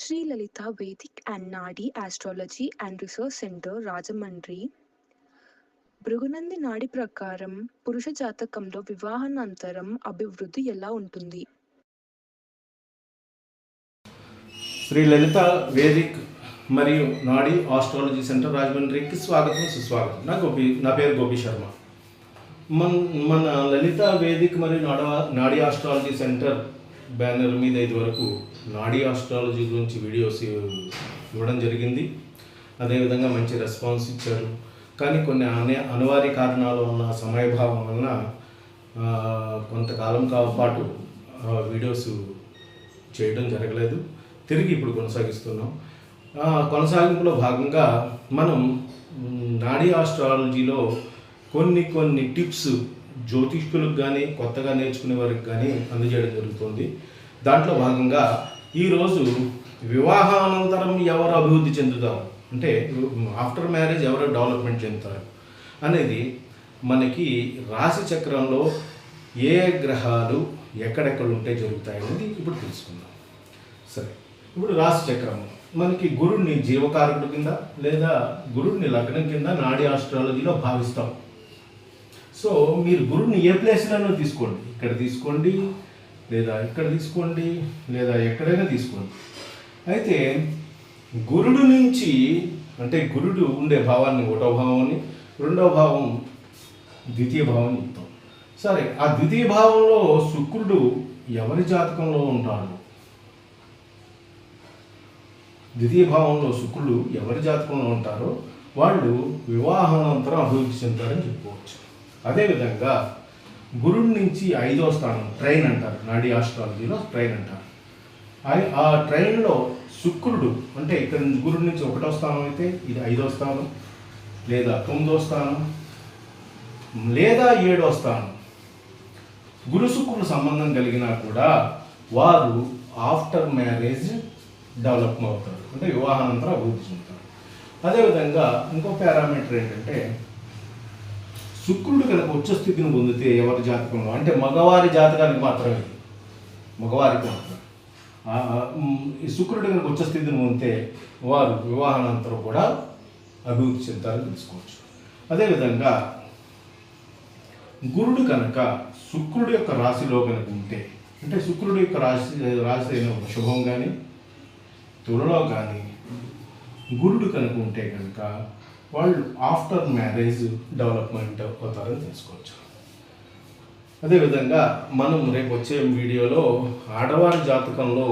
Shri Lalitha Vedic and నాడి astrology and research centre Rajahmundry Bhrigunandi నాడి ప్రకారం పురుష జాతకంలో వివాహానంతరం అభివృద్ధి ఎలా ఉంటుంది? శ్రీ లలిత వేదిక్ మరియు నాడి ఆస్ట్రాలజీ సెంటర్ రాజమండ్రికి స్వాగతం సుస్వాగతం. నా పేరు గోపి శర్మ. మన లలిత వేదిక్ మరియు నాడి ఆస్ట్రాలజీ సెంటర్ బ్యానర్ మీద ఇదివరకు నాడి ఆస్ట్రాలజీ గురించి వీడియోస్ ఇవ్వడం జరిగింది. అదేవిధంగా మంచి రెస్పాన్స్ ఇచ్చారు. కానీ కొన్ని అనివార్య కారణాల వలన, సమయభావం వలన కొంతకాలం పాటు వీడియోస్ చేయడం జరగలేదు. తిరిగి ఇప్పుడు కొనసాగిస్తున్నాం. కొనసాగింపులో భాగంగా మనం నాడీ ఆస్ట్రాలజీలో కొన్ని టిప్స్ జ్యోతిష్కులకు కానీ కొత్తగా నేర్చుకునే వారికి కానీ అందజేయడం జరుగుతుంది. దాంట్లో భాగంగా ఈరోజు వివాహానంతరం ఎవరు అభివృద్ధి చెందుతారు, అంటే ఆఫ్టర్ మ్యారేజ్ ఎవరు డెవలప్మెంట్ చెందుతారు అనేది మనకి రాశి చక్రంలో ఏ గ్రహాలు ఎక్కడెక్కడ ఉంటే జరుగుతాయి అనేది ఇప్పుడు తెలుసుకుందాం. సరే, ఇప్పుడు రాశి చక్రం మనకి గురుడిని జీవకారకుడు కింద లేదా గురుడిని లగ్నం కింద నాడీ ఆస్ట్రాలజీలో భావిస్తాం. సో మీరు గురుడిని ఏ ప్లేస్లోనూ తీసుకోండి, ఇక్కడ తీసుకోండి లేదా ఇక్కడ తీసుకోండి లేదా ఎక్కడైనా తీసుకోండి. అయితే గురుడు నుంచి, అంటే గురుడు ఉండే భావాన్ని ఒకటో భావాన్ని, రెండవ భావం ద్వితీయ భావం చెప్తాం. సరే, ఆ ద్వితీయ భావంలో శుక్రుడు ఎవరి జాతకంలో ఉంటాడు, ద్వితీయ భావంలో శుక్రుడు ఎవరి జాతకంలో ఉంటారో వాళ్ళు వివాహానంతరం అభివృద్ధి చెందుతారని చెప్పుకోవచ్చు. అదేవిధంగా గురుడి నుంచి 5వ స్థానం ట్రైన్ అంటారు, నాడీ ఆస్ట్రాలజీలో ట్రైన్ అంటారు. ఆ ట్రైన్లో శుక్రుడు, అంటే ఇక్కడ గురుడి నుంచి 1వ స్థానం అయితే ఇది 5వ స్థానం లేదా 9వ స్థానం లేదా 7వ స్థానం, గురు శుక్రుడు సంబంధం కలిగినా కూడా వారు ఆఫ్టర్ మ్యారేజ్ డెవలప్ అవుతారు, అంటే వివాహానంతరం అభివృద్ధి చెందుతారు. అదేవిధంగా ఇంకో పారామీటర్ ఏంటంటే శుక్రుడు కనుక ఉచ్చ స్థితిని పొందితే ఎవరి జాతకంలో, అంటే మగవారి జాతకానికి మాత్రమే, మగవారికి మాత్రమే ఈ శుక్రుడు కనుక ఉచ్చ స్థితిని పొందితే వారు వివాహానంతరం కూడా అభివృద్ధి చెందుతారని తెలుసుకోవచ్చు. అదేవిధంగా గురుడు కనుక శుక్రుడు యొక్క రాశిలో కనుక ఉంటే, అంటే శుక్రుడు యొక్క రాశి అయిన శుభం కానీ తులలో కానీ గురుడు కనుక ఉంటే కనుక వాళ్ళు ఆఫ్టర్ మ్యారేజ్ డెవలప్మెంట్ అవుతారని తెలుసుకోవచ్చు. అదేవిధంగా మనం రేపు వచ్చే వీడియోలో ఆడవారి జాతకంలో